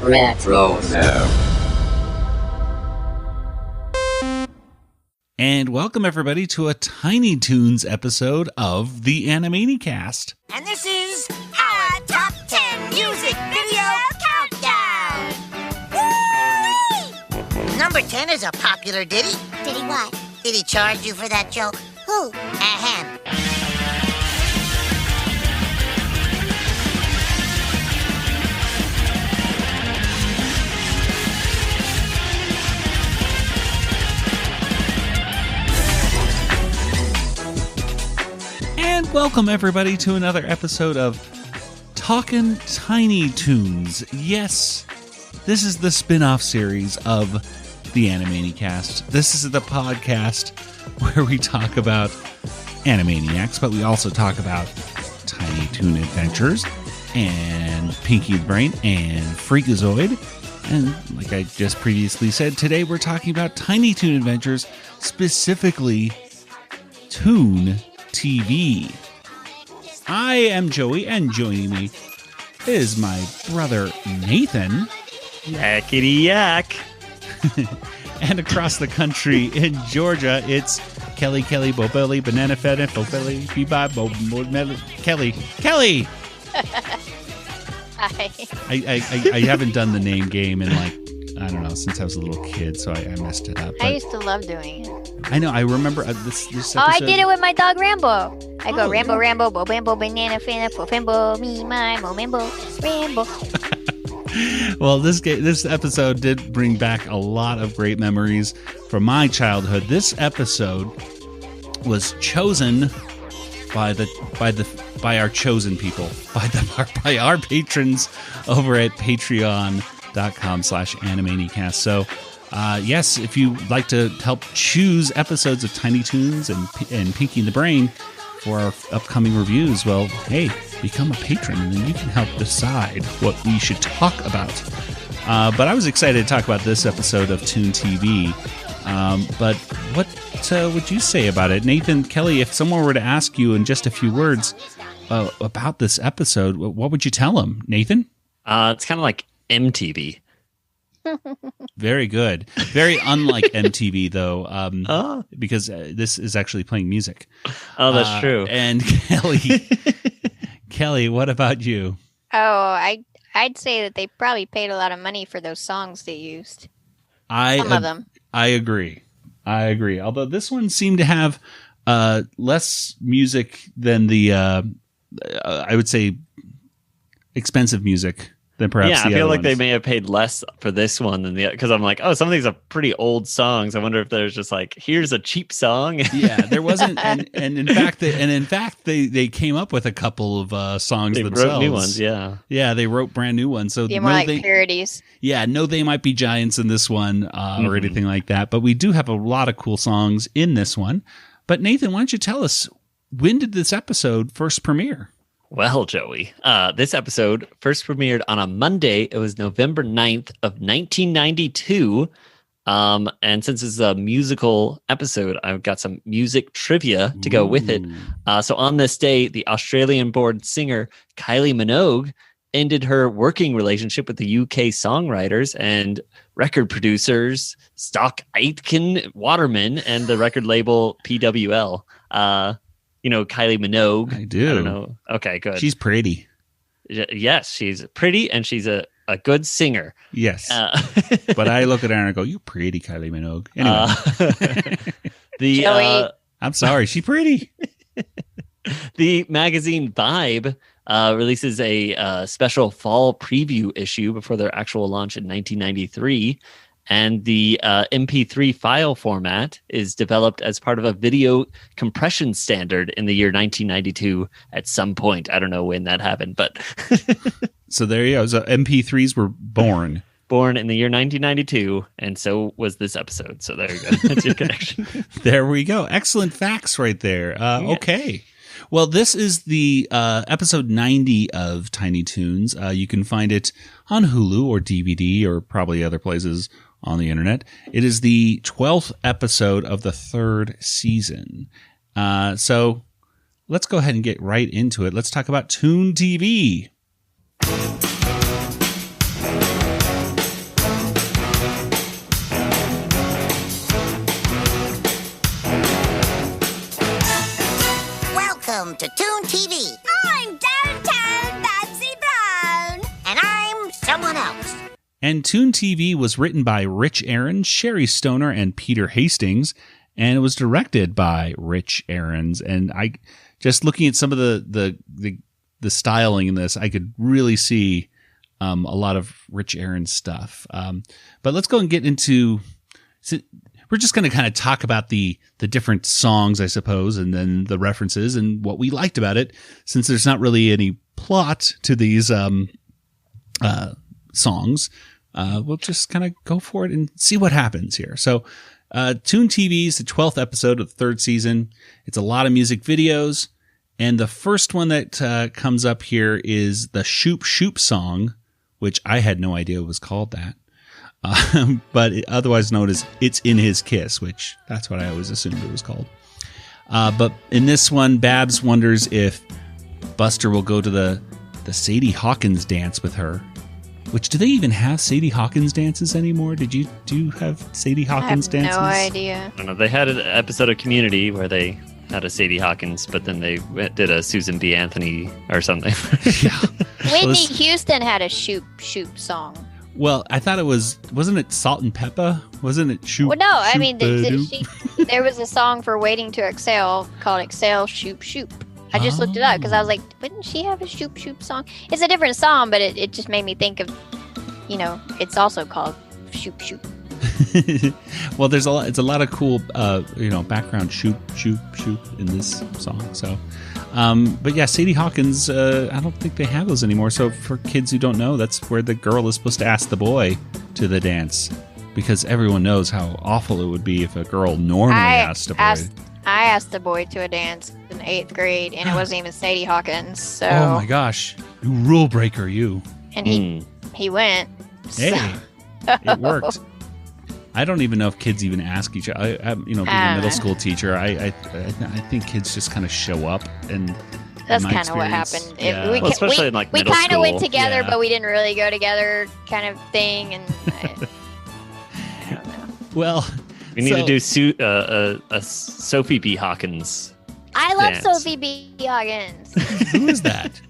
Retro. And welcome everybody to a Tiny Toons episode of the Animaniacast. And this is our Top 10 Music Video Countdown! Woo! Number 10 is a popular ditty. Ditty what? Did he charge you for that joke? Who? Ahem. And welcome everybody to another episode of Talkin' Tiny Toons. Yes, this is the spin-off series of the Animaniacast. This is the podcast where we talk about Animaniacs, but we also talk about Tiny Toon Adventures and Pinky the Brain and Freakazoid. And like I just previously said, today we're talking about Tiny Toon Adventures, specifically Toon TV. I am Joey, and joining me is my brother Nathan. Yakety Yak. And across the country in Georgia, it's Kelly, Bobelli, Banana Fed, Bobelli, Bebop, Kelly. Hi. I haven't done the name game in I don't know, since I was a little kid, so I messed it up. I used to love doing it. I know, I remember this episode. Oh, I did it with my dog Rambo. I go Rambo, Rambo, Bo Bambo, Banana, Fana, Fofembo, me, my, Momembo, Rambo. Well, this episode did bring back a lot of great memories from my childhood. This episode was chosen by our chosen people, by our patrons over at patreon.com/Animaniacast. So, yes, if you'd like to help choose episodes of Tiny Toons and Pinky the Brain for our upcoming reviews, well, hey, become a patron and then you can help decide what we should talk about. But I was excited to talk about this episode of Toon TV. But what would you say about it? Nathan, Kelly, if someone were to ask you in just a few words about this episode, what would you tell them? Nathan? It's kind of like MTV. Very good. Very unlike MTV, though, because this is actually playing music. Oh, that's true. And Kelly, what about you? Oh, I'd say that they probably paid a lot of money for those songs they used. Some of them. I agree. Although this one seemed to have less music than the, I would say, expensive music than perhaps the other I feel like ones. they may have paid less for this one than the other, because I'm like, oh, some of these are pretty old songs. I wonder if there's just like, here's a cheap song. Yeah, there wasn't, and in fact, they came up with a couple of songs they themselves. wrote new ones, yeah. Yeah, they wrote brand new ones. So more like parodies. Yeah, no, they might be giants in this one or anything like that. But we do have a lot of cool songs in this one. But Nathan, why don't you tell us, when did this episode first premiere? Well, Joey, this episode first premiered on a Monday. It was November 9th of 1992. And since it's a musical episode, I've got some music trivia to go with it. So on this day, the Australian-born singer Kylie Minogue ended her working relationship with the UK songwriters and record producers Stock Aitken Waterman and the record label PWL. You know Kylie Minogue. I do. I don't know. Okay, good. She's pretty. Yes, she's pretty and she's a good singer. Yes. But I look at her and I go, "You pretty, Kylie Minogue." Anyway. Joey. I'm sorry, she's pretty. The magazine Vibe releases a special fall preview issue before their actual launch in 1993. And the MP3 file format is developed as part of a video compression standard in the year 1992 at some point. I don't know when that happened, but... So there you go. So MP3s were born. Born in the year 1992, and so was this episode. So there you go. That's your connection. There we go. Excellent facts right there. Okay. Well, this is the episode 90 of Tiny Toons. You can find it on Hulu or DVD or probably other places on the internet. It is the 12th episode of the 3rd season. So let's go ahead and get right into it. Let's talk about Toon TV. someone else. And Toon TV was written by Rich Aarons, Sherri Stoner, and Peter Hastings, and it was directed by Rich Aarons. And I just looking at some of the styling in this, I could really see a lot of Rich Aarons stuff. But let's go and get into. We're just going to kind of talk about the different songs, I suppose, and then the references and what we liked about it, since there's not really any plot to these songs. We'll just kind of go for it and see what happens here. So Toon TV is the 12th episode of the 3rd season. It's a lot of music videos. And the first one that comes up here is the Shoop Shoop Song, which I had no idea was called that. But otherwise known as It's in His Kiss, which that's what I always assumed it was called. But in this one, Babs wonders if Buster will go to the Sadie Hawkins dance with her. Which, do they even have Sadie Hawkins dances anymore? Do you have Sadie Hawkins dances? No idea. I don't know. They had an episode of Community where they had a Sadie Hawkins, but then they did a Susan B. Anthony or something. Yeah. Whitney Houston had a Shoop Shoop song. Well, I thought wasn't it Salt and Pepper? Wasn't it Shoop? Well, no, I Shoop mean, there was a song for Waiting to Exhale called Exhale Shoop Shoop. I just looked it up because I was like, wouldn't she have a Shoop Shoop song? It's a different song, but it just made me think of, it's also called Shoop Shoop. Well, it's a lot of cool, background shoop, shoop, shoop in this song. So, but yeah, Sadie Hawkins, I don't think they have those anymore. So for kids who don't know, that's where the girl is supposed to ask the boy to the dance, because everyone knows how awful it would be if a girl normally asked a boy. I asked the boy to a dance in 8th grade, and it wasn't even Sadie Hawkins. So, oh my gosh, you rule breaker, you! And he went. Hey, it worked. I don't even know if kids even ask each other. Being a middle school teacher, I think kids just kind of show up, and that's kind of what happened. Yeah. Especially in we middle kind of school. went together, Yeah. but we didn't really go together, kind of thing. And I don't know. Well, We need to do a Sophie B Hawkins. I love dance. Sophie B Hawkins. Who is that?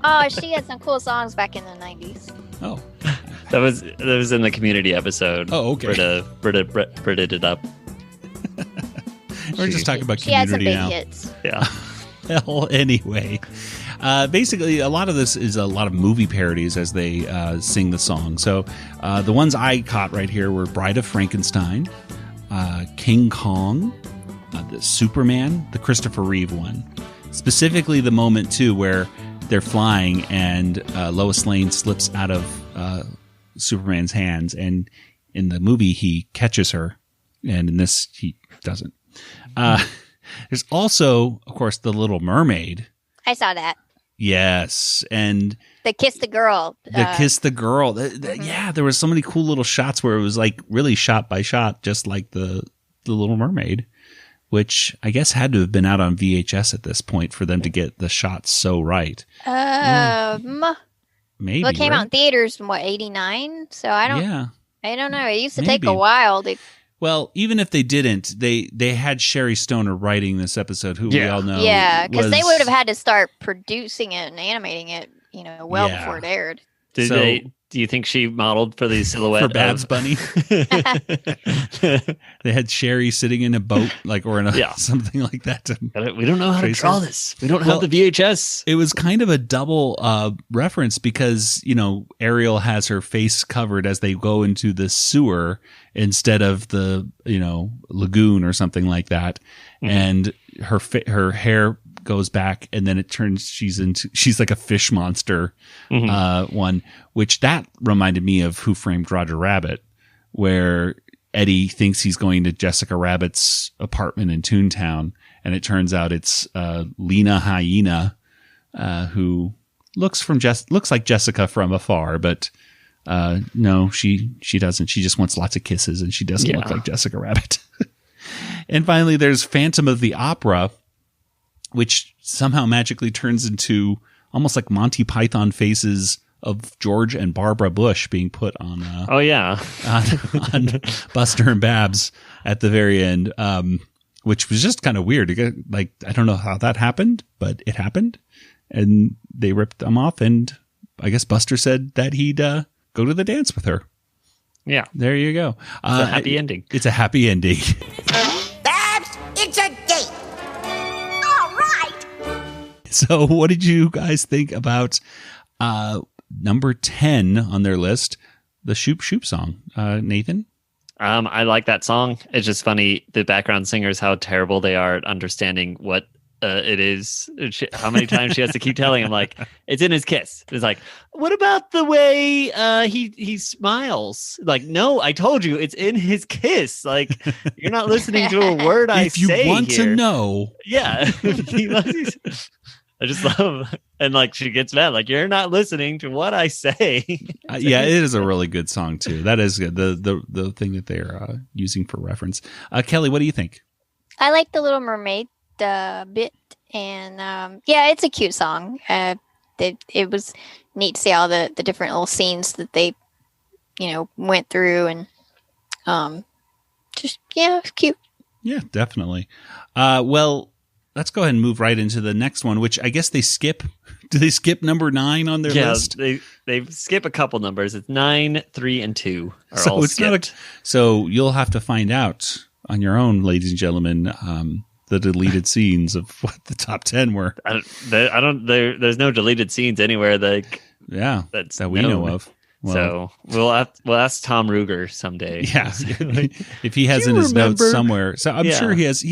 Oh, she had some cool songs back in the 90s. Oh, That was in the Community episode. Oh, okay. Britta did it up. We're just talking about She had some Community big now. hits. Yeah. Well, anyway, basically, a lot of this is a lot of movie parodies as they sing the song. So the ones I caught right here were Bride of Frankenstein, King Kong, the Superman, the Christopher Reeve one. Specifically, the moment too where they're flying and Lois Lane slips out of Superman's hands, and in the movie he catches her, and in this he doesn't. There's also, of course, the Little Mermaid. I saw that. Yes, and The Kiss the Girl. Kiss the Girl. Yeah, there were so many cool little shots where it was like really shot by shot, just like the Little Mermaid, which I guess had to have been out on VHS at this point for them to get the shots so right. Maybe. Well, it came right? out in theaters in 89? So I don't know. It used to take Maybe. a while to. Well, even if they didn't, they had Sherri Stoner writing this episode, who we all know. Yeah, because they was- would have had to start producing it and animating it, before it aired. Do you think she modeled for the silhouette for Babs of Bunny? They had Sherri sitting in a boat, or in something like that. We don't know how to Tracer? draw this. We don't have the VHS. It was kind of a double reference because, Ariel has her face covered as they go into the sewer instead of the, lagoon or something like that. Mm-hmm. And her hair goes back, and then it turns, she's like a fish monster one, which that reminded me of Who Framed Roger Rabbit, where Eddie thinks he's going to Jessica Rabbit's apartment in Toontown, and it turns out it's Lena Hyena, who looks like Jessica from afar, but no, she doesn't. She just wants lots of kisses, and she doesn't look like Jessica Rabbit. And finally, there's Phantom of the Opera, which somehow magically turns into almost like Monty Python faces of George and Barbara Bush being put on on Buster and Babs at the very end, which was just kind of weird. I don't know how that happened, but it happened, and they ripped them off, and I guess Buster said that he'd go to the dance with her. Yeah. There you go. It's a happy ending. It's a happy ending. Babs, it's a date. All right. So what did you guys think about number 10 on their list, the Shoop Shoop Song? Nathan? I like that song. It's just funny, the background singers, how terrible they are at understanding what it is. How many times she has to keep telling him, like, it's in his kiss. It's like, what about the way he smiles? Like, no, I told you, it's in his kiss. Like, you're not listening to a word I say. If you want to know. Yeah. I just love, and like she gets mad, like, you're not listening to what I say. Yeah, it is a really good song too. That is good. The thing that they're using for reference. Kelly, what do you think? I like the Little Mermaid bit, and yeah, it's a cute song. It was neat to see all the different little scenes that they, went through, and just it's cute. Yeah, definitely. Well, let's go ahead and move right into the next one, which I guess they skip. Do they skip number 9 on their list? They skip a couple numbers. It's 9, 3, and 2 are so all it's skipped. So you'll have to find out on your own, ladies and gentlemen, the deleted scenes of what the top 10 were. There's no deleted scenes anywhere that we know of. Well, so we'll ask Tom Ruger someday. Yeah, if he has in his notes somewhere. So I'm sure he has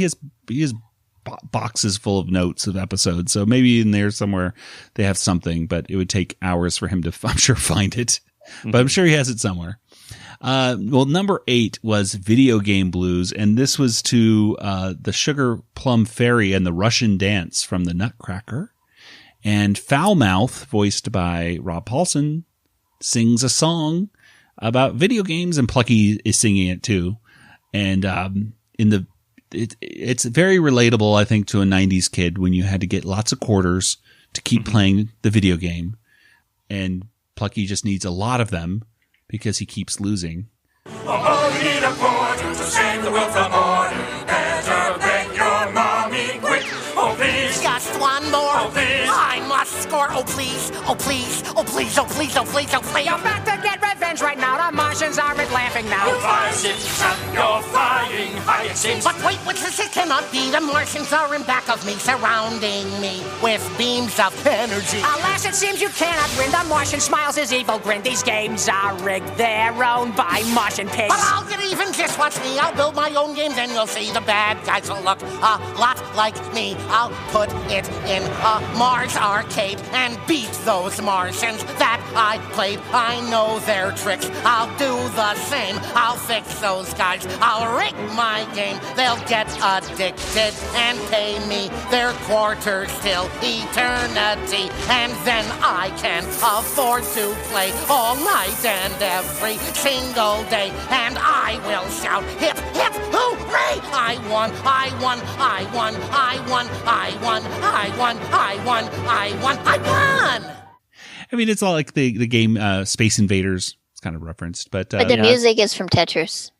boxes full of notes of episodes. So maybe in there somewhere they have something, but it would take hours for him to, I'm sure, find it. But I'm sure he has it somewhere. Well, number 8 was Video Game Blues, and this was to the Sugar Plum Fairy and the Russian Dance from the Nutcracker. And Foul Mouth, voiced by Rob Paulson, sings a song about video games, and Plucky is singing it too. And it's very relatable, I think, to a 90s kid when you had to get lots of quarters to keep playing the video game. And Plucky just needs a lot of them because he keeps losing. Oh, you need a quarter to save the world from order. Better beg your mommy quick. Oh, please. Just one more. Oh, please. I must score. Oh, please. Oh, please. Oh, please. Oh, please. Oh, please. Oh, please. You're back to get revenge right now. The Martians aren't laughing now. You're flying high, it seems. But wait, this cannot be. The Martians are in back of me, surrounding me with beams of energy. Alas, it seems you cannot win. The Martian smiles his evil grin. These games are rigged. They're owned by Martian pigs. But I'll get even. Just watch me. I'll build my own games, and you'll see the bad guys will look a lot like me. I'll put it in a Mars arcade and beat those Martians that I played. I know their tricks. I'll do the same. I'll fix those guys. I'll rig my game. They'll get addicted and pay me their quarters till eternity. And then I can afford to play all night and every single day. And I will shout, hip, hip, hooray! I won, I won, I won, I won, I won, I won, I won, I won, I won! I mean, it's all like the game Space Invaders. It's kind of referenced, but the music is from Tetris.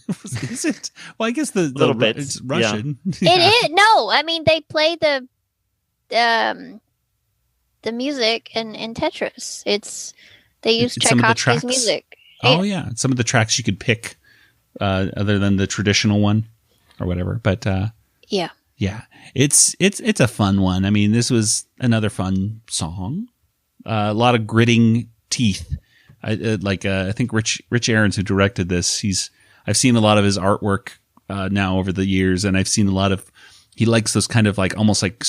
Is it? Well, I guess the little bit. It's Russian. Yeah. It is. No, I mean they play the music in Tetris. They use Tchaikovsky's music. Oh yeah, some of the tracks you could pick other than the traditional one or whatever. But yeah, it's a fun one. I mean, this was another fun song. A lot of gritting teeth. I think Rich Aarons, who directed this, I've seen a lot of his artwork now over the years, and I've seen a lot of, he likes those kind of like, almost like,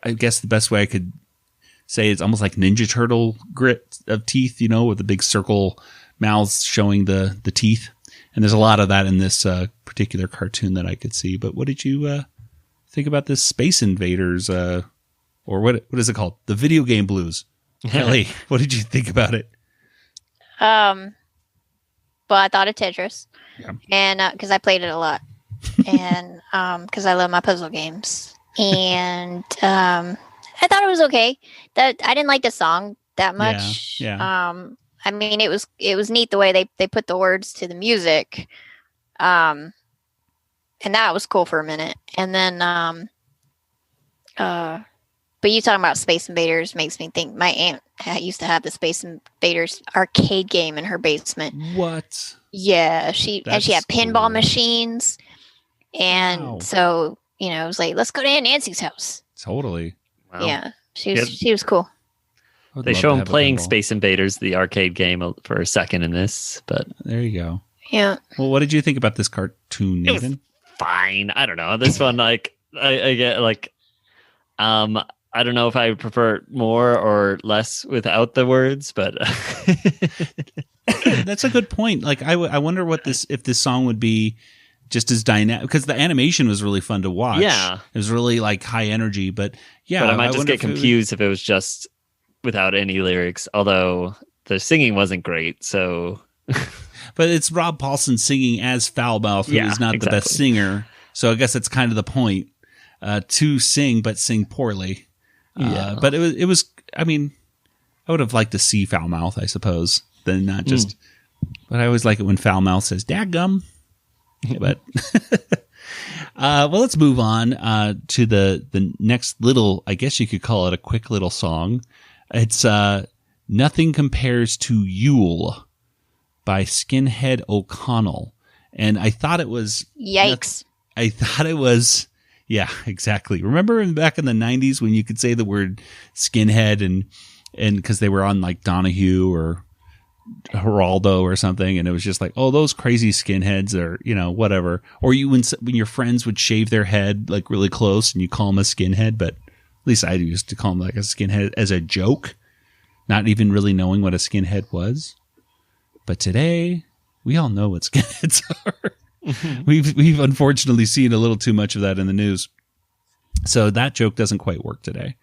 I guess the best way I could say it's almost like Ninja Turtle grit of teeth, with the big circle mouths showing the teeth. And there's a lot of that in this particular cartoon that I could see. But what did you think about this Space Invaders, or what is it called? The Video Game Blues. Kelly, what did you think about it? Well, I thought of Tetris, and because I played it a lot, and because I love my puzzle games, and I thought it was okay. That I didn't like the song that much. Yeah. I mean, it was neat the way they put the words to the music, and that was cool for a minute, and then But you talking about Space Invaders makes me think my aunt used to have the Space Invaders arcade game in her basement. What? Yeah, she had pinball cool. machines, and Wow. so it was like, let's go to Aunt Nancy's house. Totally. Wow. Yeah, she was cool. Would They love show to him have a playing pinball. Space Invaders, the arcade game, for a second in this, but There you go. Yeah, Well, what did you think about this cartoon, It was- Nathan? fine. I don't know. This one, like, I get like, I don't know if I would prefer it more or less without the words, but That's a good point. Like, I wonder if this song would be just as dynamic, because the animation was really fun to watch. Yeah. It was really like high energy, but yeah. but I might just wonder get if it would- confused if it was just without any lyrics. Although the singing wasn't great, so But it's Rob Paulson singing as Foulmouth, who Yeah, is not the best exactly. singer. So I guess that's kind of the point, to sing, but sing poorly. Yeah. But it was, I mean, I would have liked to see Foulmouth, I suppose, than not just, but I always like it when Foulmouth says, "Dadgum." But, well, let's move on, to the next little, I guess you could call it a quick little song. It's, Nothing Compares to Yule by Skinhead O'Connell. And I thought it was, yikes. I thought it was, yeah, exactly. Remember back in the 90s when you could say the word skinhead and because they were on like Donahue or Geraldo or something, and it was just like, oh, those crazy skinheads, or whatever. Or when your friends would shave their head like really close and you call them a skinhead, but at least I used to call them like a skinhead as a joke, not even really knowing what a skinhead was. But today, we all know what skinheads are. We've unfortunately seen a little too much of that in the news. So that joke doesn't quite work today.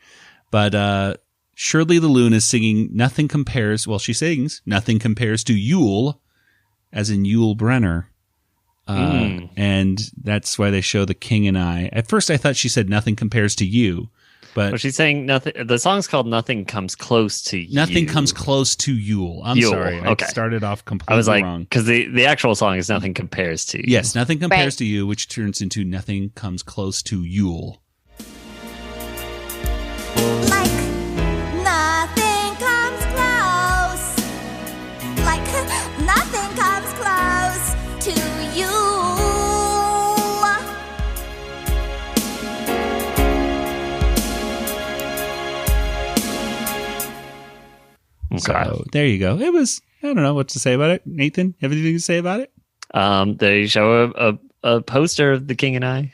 But Shirley the Loon is singing Nothing Compares, well, she sings Nothing Compares to Yule, as in Yule Brenner. And that's why they show the King and I. At first I thought she said Nothing Compares to You. But well, she's saying nothing. The song's called "Nothing Comes Close to You." Nothing comes close to Yule. I'm Yule, sorry. okay. I started off completely I was like, wrong. because the actual song is "Nothing Compares to You." Yes, Nothing Compares Right. to You, which turns into Nothing Comes Close to Yule. Like nothing comes close. Like nothing comes close to you. Okay. So there you go. It was, I don't know what to say about it. Nathan, have anything to say about it? They show a poster of the King and I,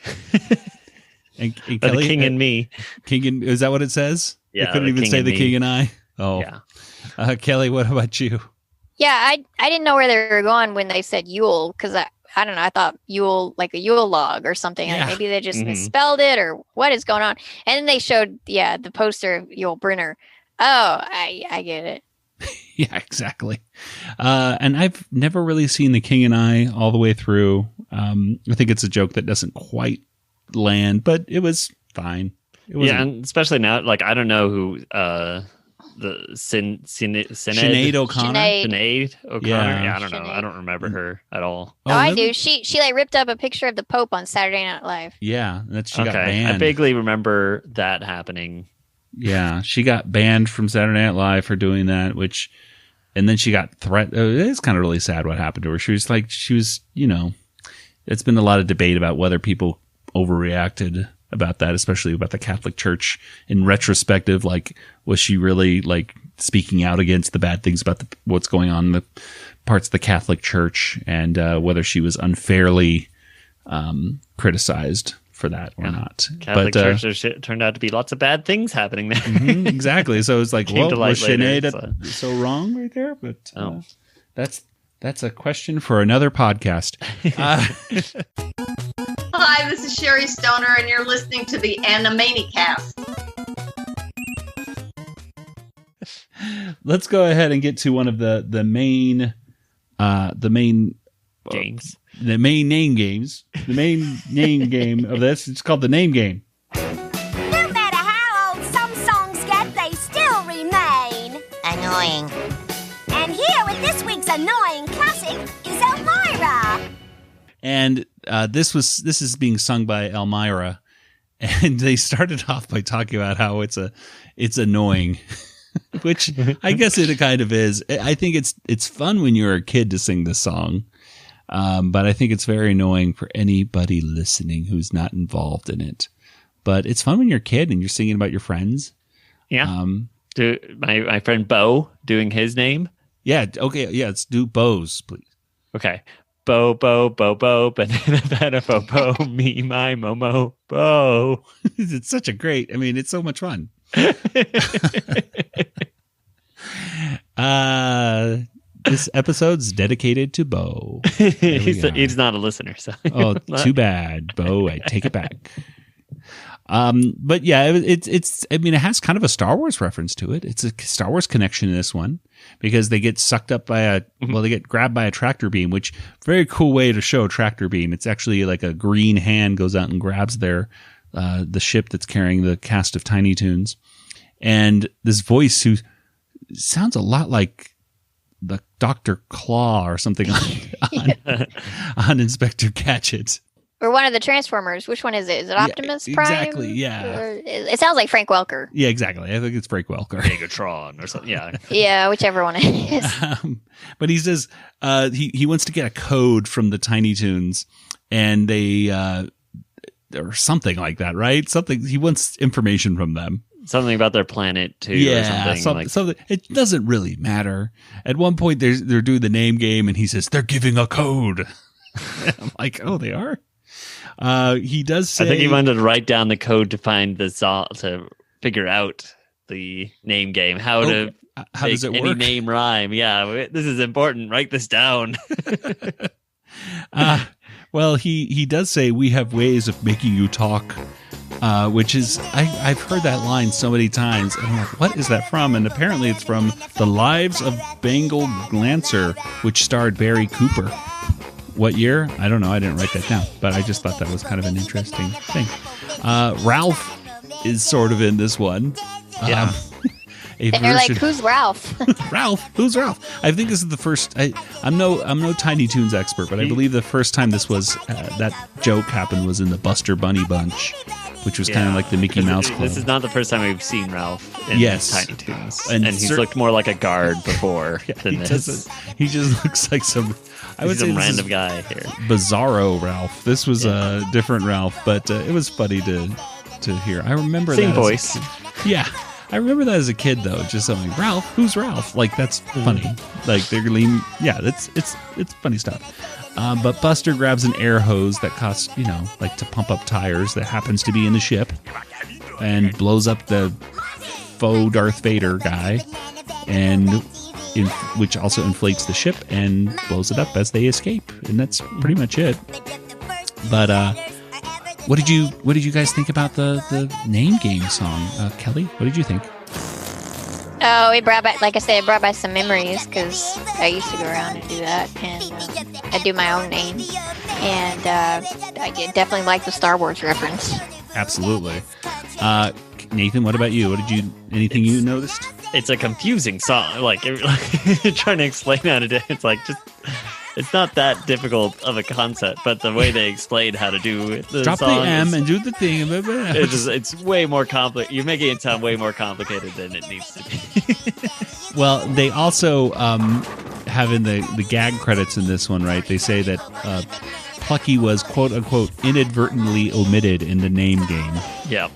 And or Kelly, the King and me. King and, is that what it says? Yeah, I couldn't the even King say and the me. King and I. Oh, Yeah. Kelly, what about you? Yeah, I didn't know where they were going when they said Yule, because I don't know. I thought Yule, like a Yule log or something. Yeah. Maybe they just Mhm. misspelled it, or what is going on. And then they showed, the poster of Yule Brenner. Oh, I get it. Yeah, exactly. And I've never really seen the King and I all the way through. I think it's a joke that doesn't quite land, but it was fine. It was Yeah, and especially now, like I don't know who the Sinead O'Connor. Sinead. O'Connor. Yeah. Yeah, I don't know. Sinead. I don't remember her at all. Oh, I really? do. She like ripped up a picture of the Pope on Saturday Night Live. Yeah, she got Okay, banned. I vaguely remember that happening. Yeah, she got banned from Saturday Night Live for doing that, and then she got it's kind of really sad what happened to her. She was, it's been a lot of debate about whether people overreacted about that, especially about the Catholic Church in retrospective. Like, was she really like speaking out against the bad things about what's going on in the parts of the Catholic Church, and whether she was unfairly criticized for that or not. Catholic Church, there turned out to be lots of bad things happening there. Mhm, exactly. So it's like, Came well, to light was later, Sinead so wrong right there? But Oh. that's a question for another podcast. Hi, this is Sherri Stoner, and you're listening to the Animaniacast. Let's go ahead and get to one of the main James. the main name games. The main name game of this. It's called the name game. No matter how old some songs get, they still remain. Annoying. And here with this week's annoying classic is Elmira. And this is being sung by Elmira. And they started off by talking about how it's annoying, which I guess it kind of is. I think it's fun when you're a kid to sing this song, but I think it's very annoying for anybody listening who's not involved in it. But it's fun when you're a kid and you're singing about your friends. Yeah. My friend Bo doing his name. Yeah. Okay. Yeah. Let's do Bo's, please. Okay. Bo, banana, bo, me, my, momo, Bo. It's such a great, it's so much fun. This episode's dedicated to Bo. He's not a listener. So. Oh, too bad, Bo. I take it back. But yeah, it has kind of a Star Wars reference to it. It's a Star Wars connection in this one because they get sucked up by they get grabbed by a tractor beam, which very cool way to show a tractor beam. It's actually like a green hand goes out and grabs the ship that's carrying the cast of Tiny Toons. And this voice who sounds a lot like the Dr. Claw or something on Inspector Gadget. Or one of the Transformers. Which one is it? Is it Optimus Prime? Exactly, yeah. Or it sounds like Frank Welker. Yeah, exactly. I think it's Frank Welker. Megatron or something. Yeah. Yeah, whichever one it is. But he says he wants to get a code from the Tiny Toons, and they or something like that, right? Something he wants information from them. Something about their planet too. Yeah, or something. It doesn't really matter. At one point, they're doing the name game, and he says they're giving a code. I'm like, oh, they are. He does say, I think he wanted to write down the code to find to figure out the name game. How does it work? Any name rhyme? Yeah, this is important. Write this down. Well, he does say we have ways of making you talk, which is I've heard that line so many times. And I'm like, what is that from? And apparently it's from The Lives of Bengal Glancer, which starred Barry Cooper. What year? I don't know. I didn't write that down, but I just thought that was kind of an interesting thing. Ralph is sort of in this one. Yeah. They're like, who's Ralph? Ralph? Who's Ralph? I think this is the first. I'm no Tiny Toons expert, but I believe the first time this was that joke happened was in the Buster Bunny Bunch, which was kind of like the Mickey Mouse Club. This is not the first time we've seen Ralph in Tiny Toons, and he's looked more like a guard before than this. He just looks like some. I would say some random guy here. Bizarro Ralph. This was a different Ralph, but it was funny to hear. I remember same that voice. Yeah. I remember that as a kid, though, just something, Ralph, who's Ralph? Like, that's funny. Like, they're lean. Yeah, it's funny stuff. But Buster grabs an air hose that costs, like to pump up tires that happens to be in the ship and blows up the faux Darth Vader guy, and which also inflates the ship and blows it up as they escape. And that's pretty much it. But, What did you guys think about the name game song, Kelly? What did you think? Oh, it brought back, like I said, it brought back some memories because I used to go around and do that, and I do my own name, and I definitely like the Star Wars reference. Absolutely. Nathan, what about you? Anything you noticed? It's a confusing song. Like trying to explain how to do it. It's like it's not that difficult of a concept, but the way they explain how to do the Drop song the M and do the thing. It's way more complicated. You're making it sound way more complicated than it needs to be. Well, they also have in the gag credits in this one, right? They say that Plucky was quote unquote inadvertently omitted in the name game. Yeah.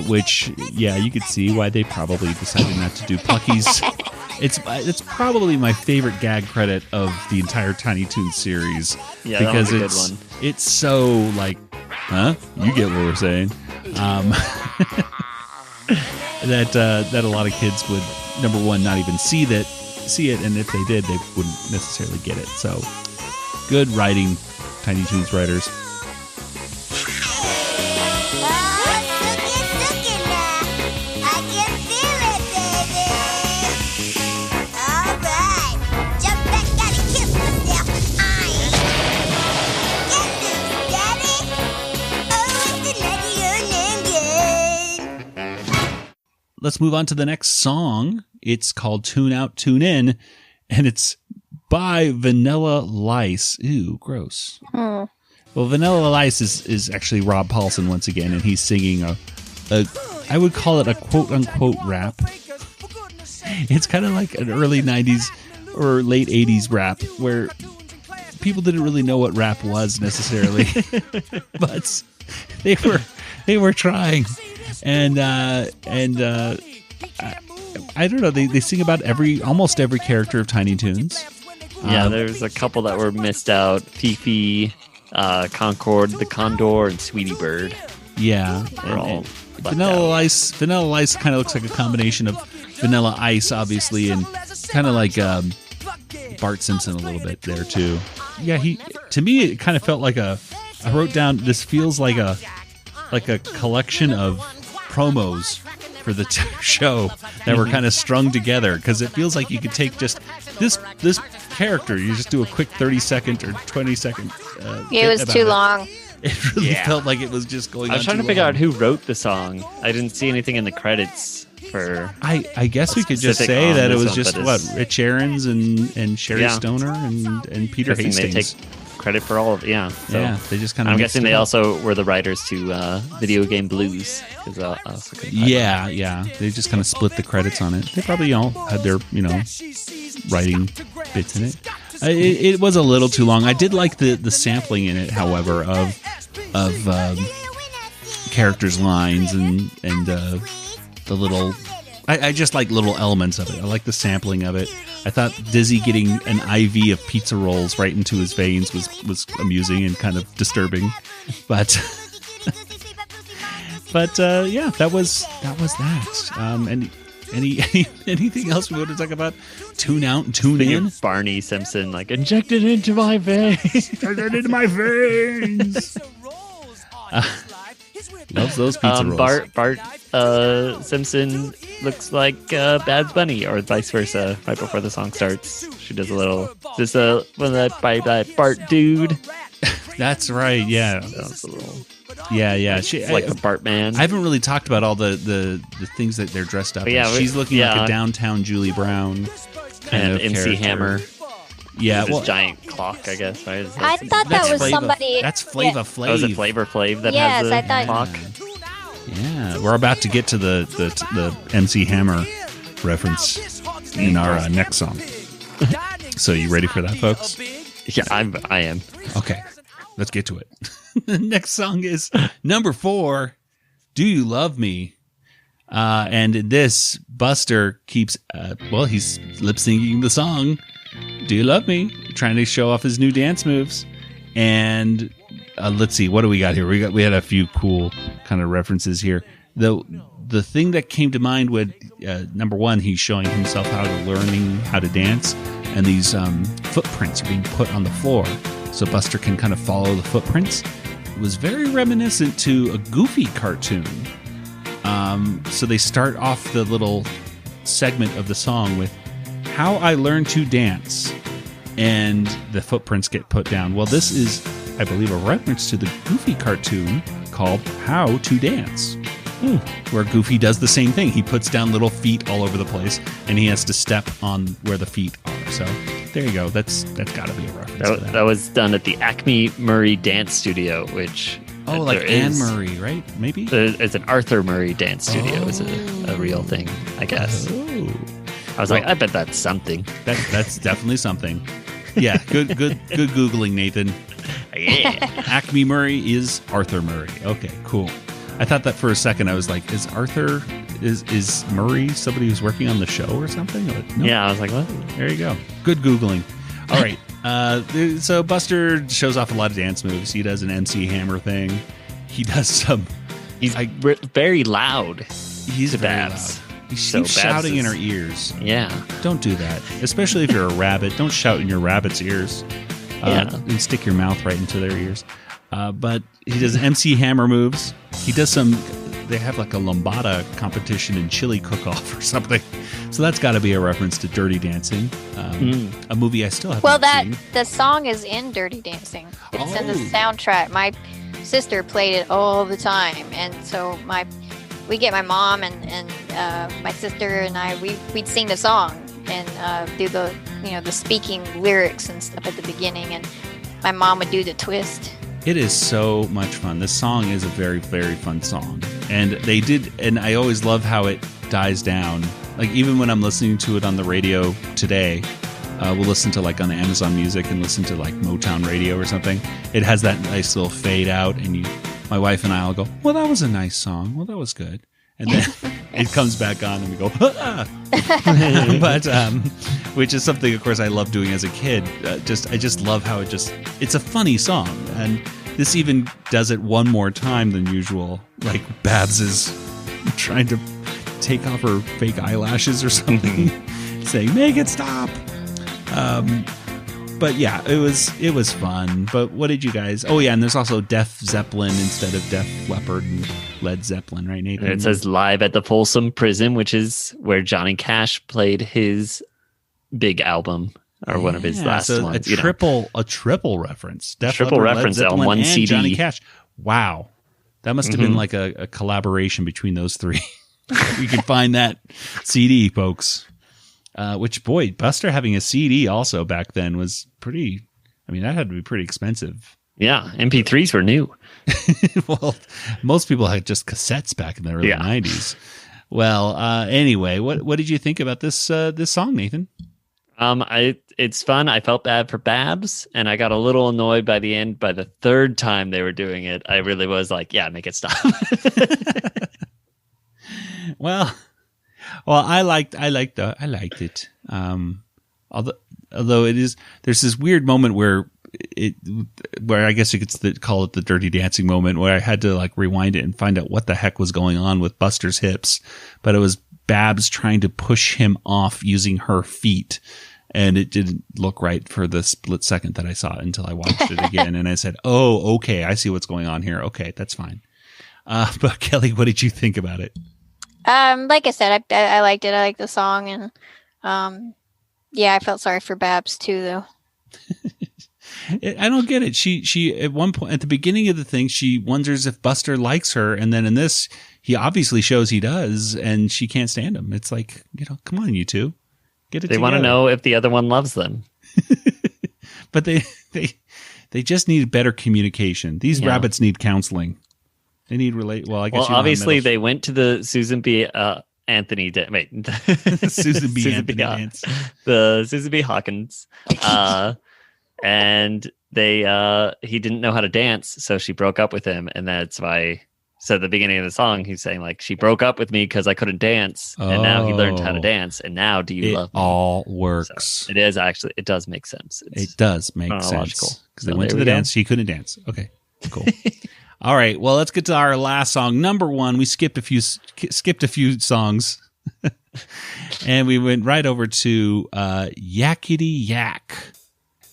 Which, you could see why they probably decided not to do Plucky's. It's probably my favorite gag credit of the entire Tiny Toons series. Yeah, because that was a good one. It's so like, huh? You get what we're saying. That a lot of kids would, number one, not even see it, and if they did, they wouldn't necessarily get it. So, good writing, Tiny Toons writers. Let's move on to the next song. It's called Toon Out, Toon In, and it's by Vanilla Lice. Ew, gross. Well, Vanilla Ice is actually Rob Paulson once again, and he's singing a I would call it a quote-unquote rap. It's kind of like an early 90s or late 80s rap where people didn't really know what rap was necessarily, but they were trying. And I don't know, they sing about almost every character of Tiny Toons. Yeah, there's a couple that were missed out. Fifi, Concord, the Condor, and Sweetie Bird. Yeah. Vanilla Ice kind of looks like a combination of Vanilla Ice, obviously, and kind of like Bart Simpson a little bit there too. Yeah, to me it kind of felt like I wrote down, this feels like a collection of promos for the show that were kind of strung together, because it feels like you could take just this character, you just do a quick 30-second or 20-second it was too long. It really felt like it was just going on. I was trying to figure out who wrote the song. I didn't see anything in the credits for. I guess we could just say that it was just Rich Aarons and Sherri Stoner and Peter Hastings. They take credit for all of it. Yeah. So they just kind of. I'm guessing they also were the writers to Video Game Blues. Yeah. They just kind of split the credits on it. They probably all had their writing bits in it. It was a little too long. I did like the sampling in it, however, of characters' lines and the little. I just like little elements of it. I like the sampling of it. I thought Dizzy getting an IV of pizza rolls right into his veins was amusing and kind of disturbing, but yeah, that was that. Anything else we want to talk about? Tune Out and Tune In? Barney Simpson, like, inject it into my veins. Inject it into my veins. Loves those pizza rolls. Bart Simpson looks like Bad Bunny, or vice versa. Right before the song starts, she does a little. This one that Bart dude. That's right. Yeah. That's a little. Yeah. Like a Bart man. I haven't really talked about all the things that they're dressed up in. She's looking like a downtown Julie Brown and MC Hammer. Yeah, this giant clock, I guess. Right? I thought that was somebody. That's Flava Flav. Oh, was it Flavor Flav that has the clock? Yeah, we're about to get to the MC Hammer reference in our next song. So, you ready for that, folks? Yeah, I am. Okay, let's get to it. The next song is number 4, Do You Love Me? And this, Buster keeps, he's lip-syncing the song, Do You Love Me? Trying to show off his new dance moves. And let's see, what do we got here? We had a few cool kind of references here. The thing that came to mind with, number 1, he's showing himself learning how to dance, and these footprints are being put on the floor so Buster can kind of follow the footprints. It was very reminiscent to a Goofy cartoon. So they start off the little segment of the song with How I Learned to Dance, and the footprints get put down. Well, this is, I believe, a reference to the Goofy cartoon called How to Dance, where Goofy does the same thing. He puts down little feet all over the place, and he has to step on where the feet are. So there you go. That's got to be a reference to that. That was done at the Acme Murray Dance Studio, which... Oh, like Anne Murray, right? Maybe? It's an Arthur Murray Dance Studio. Is a real thing, I guess. Oh. I was like, I bet that's something. That's definitely something. Yeah, good Googling, Nathan. Yeah. Acme Murray is Arthur Murray. Okay, cool. I thought that for a second. I was like, is Murray somebody who's working on the show or something? Like, no. Yeah, I was like, what? There you go. Good Googling. All right. So Buster shows off a lot of dance moves. He does an MC Hammer thing. He does some... He's very loud. He's very loud. He's shouting in her ears. Yeah. Don't do that. Especially if you're a rabbit. Don't shout in your rabbit's ears. And stick your mouth right into their ears. But he does MC Hammer moves. He does some... They have like a lambada competition in chili cook-off or something. So that's got to be a reference to Dirty Dancing, a movie I still haven't seen. The song is in Dirty Dancing. It's in the soundtrack. My sister played it all the time, and so we get my mom and my sister and I. We'd sing the song and do the speaking lyrics and stuff at the beginning, and my mom would do the twist. It is so much fun. This song is a very, very fun song. And I always love how it dies down. Like, even when I'm listening to it on the radio today, we'll listen to, like, on Amazon Music and listen to, like, Motown Radio or something. It has that nice little fade out, and my wife and I will go, well, that was a nice song. Well, that was good. And then it comes back on, and we go, ah! But, which is something, of course, I love doing as a kid. I just love how it's a funny song. And this even does it one more time than usual. Like, Babs is trying to take off her fake eyelashes or something, saying, make it stop. But yeah, it was fun. But what did you guys? Oh yeah, and there's also Def Zeppelin instead of Def Leppard and Led Zeppelin, right, Nathan? And it says live at the Folsom Prison, which is where Johnny Cash played his big album, or one of his last ones. A triple reference. Def triple Leppard, reference Led Zeppelin, on one and CD. Johnny Cash. Wow, that must have been like a collaboration between those three. You can find that CD, folks. Which, boy, Buster having a CD also back then was pretty, I mean, that had to be pretty expensive. Yeah, MP3s were new. Well, most people had just cassettes back in the early 90s. Well, anyway, what did you think about this song, Nathan? It's fun. I felt bad for Babs, and I got a little annoyed by the end. By the third time they were doing it, I really was like, yeah, make it stop. Well, I liked it. Although there's this weird moment where I guess you could call it the Dirty Dancing moment, where I had to like rewind it and find out what the heck was going on with Buster's hips. But it was Babs trying to push him off using her feet, and it didn't look right for the split second that I saw it until I watched it again, and I said, "Oh, okay, I see what's going on here. Okay, that's fine." But Kelly, what did you think about it? Like I said, I liked it. I liked the song, and yeah, I felt sorry for Babs too, though. I don't get it. She at one point at the beginning of the thing, she wonders if Buster likes her, and then in this, he obviously shows he does, and she can't stand him. It's like, come on, you two, get it. They want to know if the other one loves them, but they just need better communication. These rabbits need counseling. They need Well, I guess. Well, obviously they went to the Susan B. Anthony. Susan B. Anthony dance. The Susan B. Hawkins, and he didn't know how to dance, so she broke up with him, and that's why. So at the beginning of the song, he's saying like, she broke up with me because I couldn't dance, and now he learned how to dance, and now do you love me? It all works. So it does make sense. It does make sense because they went to the dance. She couldn't dance. Okay, cool. All right, well, let's get to our last song. Number one, we skipped a few songs, and we went right over to Yakety Yak.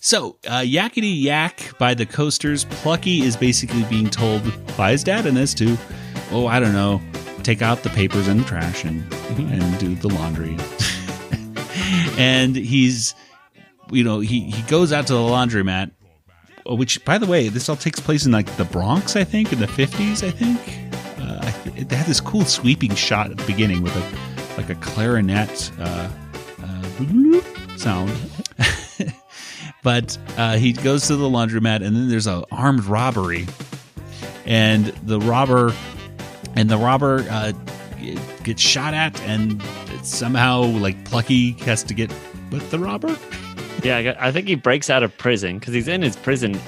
So, Yakety Yak by the Coasters. Plucky is basically being told by his dad in this to, I don't know, take out the papers and the trash and do the laundry. And he's, he goes out to the laundromat. Which, by the way, this all takes place in like the Bronx, I think, in the 50s, I think. It had this cool sweeping shot at the beginning with a clarinet sound. But he goes to the laundromat, and then there's an armed robbery, and the robber gets shot at, and somehow like Plucky has to get with the robber. Yeah, I think he breaks out of prison because he's in his prison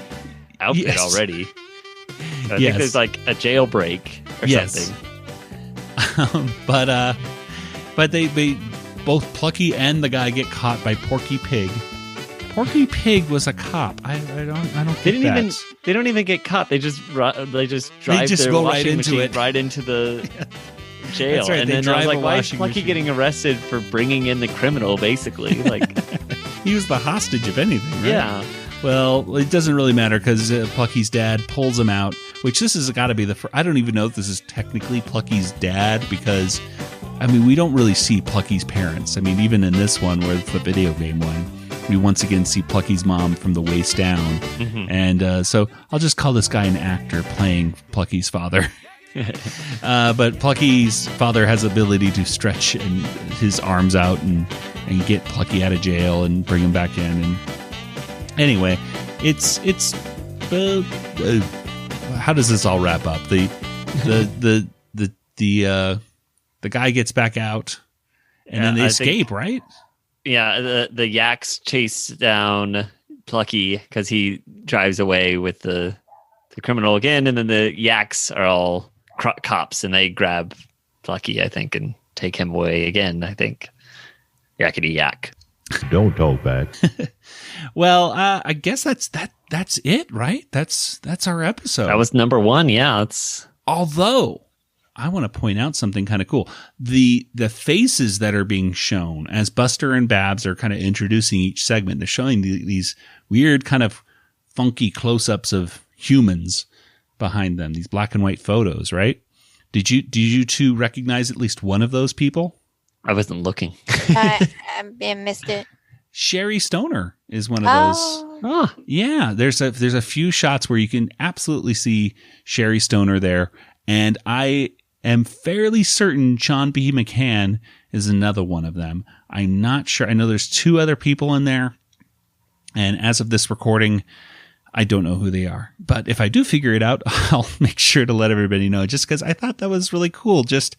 outfit already. I think there's like a jailbreak or something. But they both Plucky and the guy get caught by Porky Pig. Porky Pig was a cop. I don't get that. They don't even get caught. They just drive their washing machine right into the jail. That's right. And then I was like, why is Plucky getting arrested for bringing in the criminal, basically? Like, he was the hostage, if anything, right? Yeah. Well, it doesn't really matter because Plucky's dad pulls him out, which this has got to be I don't even know if this is technically Plucky's dad because, I mean, we don't really see Plucky's parents. I mean, even in this one where it's the video game one, we once again see Plucky's mom from the waist down. Mm-hmm. And so I'll just call this guy an actor playing Plucky's father. But Plucky's father has the ability to stretch his arms out and get Plucky out of jail and bring him back in. And anyway, it's how does this all wrap up? The guy gets back out, and then they escape, right? Yeah, the Yaks chase down Plucky because he drives away with the criminal again, and then the Yaks are all cops, and they grab Plucky, I think, and take him away again, I think. Yakety Yak. Don't talk back. Well, I guess that's it, right? That's our episode. That was number 1, yeah. Although, I want to point out something kind of cool. The faces that are being shown as Buster and Babs are kind of introducing each segment, they're showing these weird kind of funky close-ups of humans behind them, these black and white photos, right? Did you two recognize at least one of those people? I wasn't looking. I missed it. Sherri Stoner is one of those. Oh. Yeah, there's a few shots where you can absolutely see Sherri Stoner there, and I am fairly certain Sean B. McCann is another one of them. I'm not sure. I know there's 2 other people in there, and as of this recording, I don't know who they are. But if I do figure it out, I'll make sure to let everybody know, just because I thought that was really cool. Just,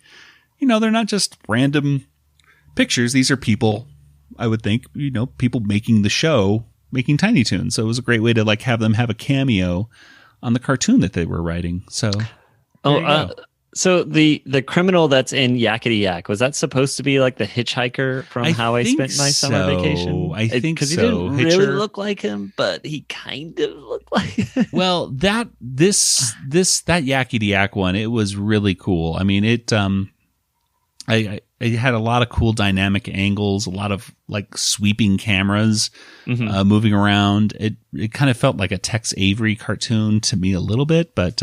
they're not just random pictures. These are people, I would think, people making the show, making Tiny Toons. So it was a great way to have them have a cameo on the cartoon that they were writing. So, so the criminal that's in Yakety Yak, was that supposed to be like the hitchhiker from How I Spent My Summer Vacation? I think because so. He didn't really look like him, but he kind of looked like him. Well, that Yakety Yak one, it was really cool. I mean, it had a lot of cool dynamic angles, a lot of sweeping cameras moving around. It kind of felt like a Tex Avery cartoon to me a little bit, but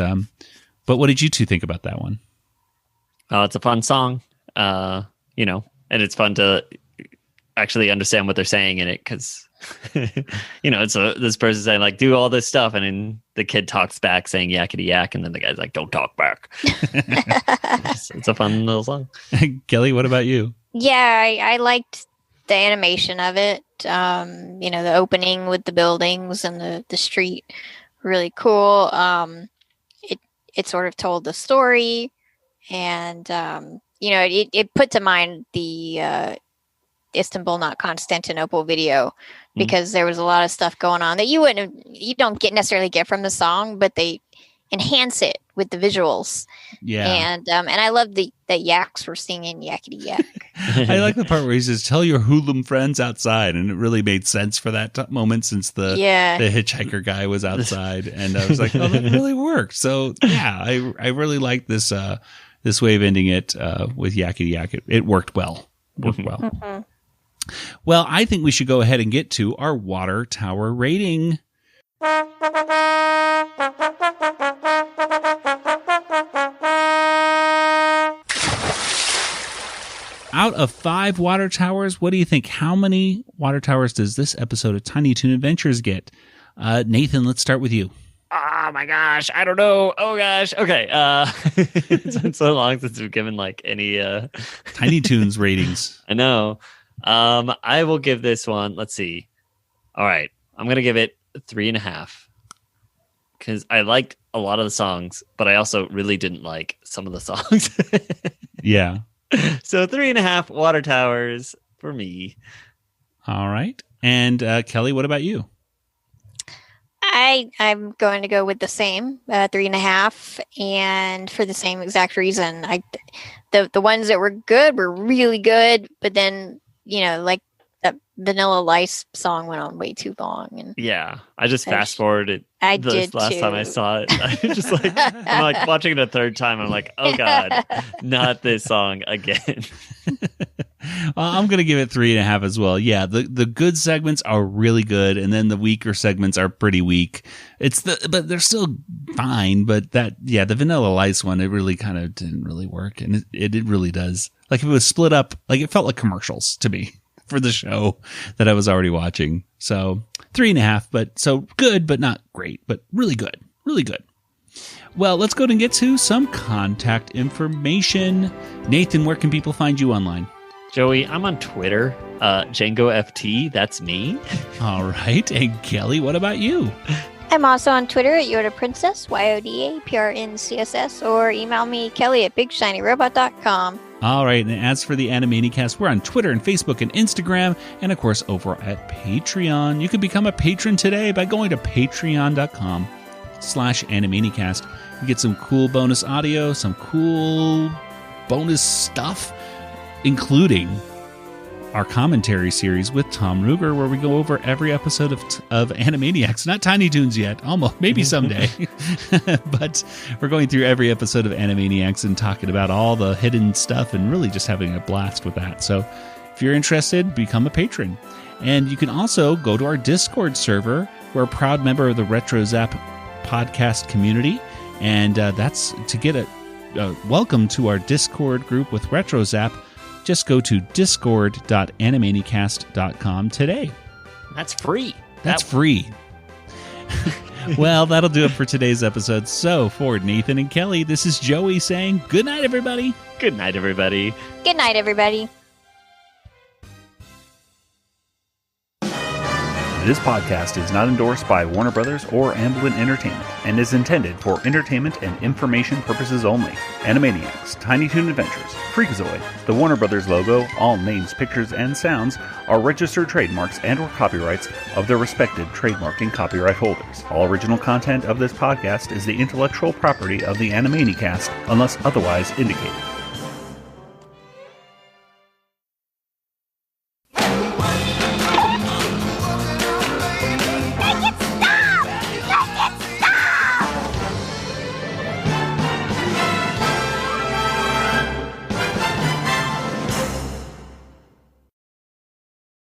what did you two think about that one? It's a fun song, and it's fun to actually understand what they're saying in it because, it's this person saying do all this stuff, and then the kid talks back saying Yakety Yak, and then the guy's like, don't talk back. It's a fun little song. Kelly, what about you? Yeah, I liked the animation of it. The opening with the buildings and the street, really cool. It sort of told the story, and it put to mind the Istanbul, not Constantinople video, because there was a lot of stuff going on that you don't necessarily get from the song, but they enhance it with the visuals. Yeah, and I love that Yaks were singing Yakety Yak. I like the part where he says, "Tell your hoodlum friends outside," and it really made sense for that moment since the hitchhiker guy was outside, and I was like, "Oh, that really worked." So yeah, I really like this way of ending it with Yakety Yak. It worked well. Mm-hmm. Well, I think we should go ahead and get to our water tower rating. Out of 5 water towers, what do you think? How many water towers does this episode of Tiny Toon Adventures get? Nathan, let's start with you. Oh my gosh, I don't know. Oh gosh. Okay. It's been so long since we've given any Tiny Toons ratings. I know. I will give this one. Let's see. All right. I'm going to give it 3.5 because I liked a lot of the songs, but I also really didn't like some of the songs. Yeah. So 3.5 water towers for me. All right. And Kelly, what about you? I'm going to go with the same 3.5, and for the same exact reason. The ones that were good were really good, but then that Vanilla Ice song went on way too long. And yeah, I just fast forwarded. I did last too. time I saw it. I just I'm watching it a third time. I'm like, oh god, not this song again. I'm going to give it 3.5 as well. Yeah, the good segments are really good, and then the weaker segments are pretty weak. But they're still fine. But the Vanilla Ice one, it really kind of didn't really work, and it really does. If it was split up, it felt like commercials to me for the show that I was already watching. So 3.5, but so good, but not great, but really good, really good. Well, let's go and get to some contact information. Nathan, where can people find you online? Joey, I'm on Twitter, Django FT. That's me. All right. And Kelly, what about you? I'm also on Twitter at Yoda Princess, YODAPRNCSS, or email me, Kelly at BigShinyRobot.com. All right, and as for the Animaniacast, we're on Twitter and Facebook and Instagram, and of course over at Patreon. You can become a patron today by going to patreon.com/Animaniacast. You get some cool bonus audio, some cool bonus stuff, including our commentary series with Tom Ruger, where we go over every episode of Animaniacs. Not Tiny Toons yet, almost, maybe someday. But we're going through every episode of Animaniacs and talking about all the hidden stuff and really just having a blast with that. So if you're interested, become a patron. And you can also go to our Discord server. We're a proud member of the Retro Zap podcast community. And that's to get a welcome to our Discord group with Retro Zap. Just go to discord.animaniacast.com today. That's free. That's free. Well, that'll do it for today's episode. So, for Nathan and Kelly, this is Joey saying good night, everybody. Good night, everybody. Good night, everybody. This podcast is not endorsed by Warner Brothers or Amblin Entertainment and is intended for entertainment and information purposes only. Animaniacs, Tiny Toon Adventures, Freakazoid, the Warner Brothers logo, all names, pictures, and sounds are registered trademarks and/or copyrights of their respective trademark and copyright holders. All original content of this podcast is the intellectual property of the Animaniacast unless otherwise indicated.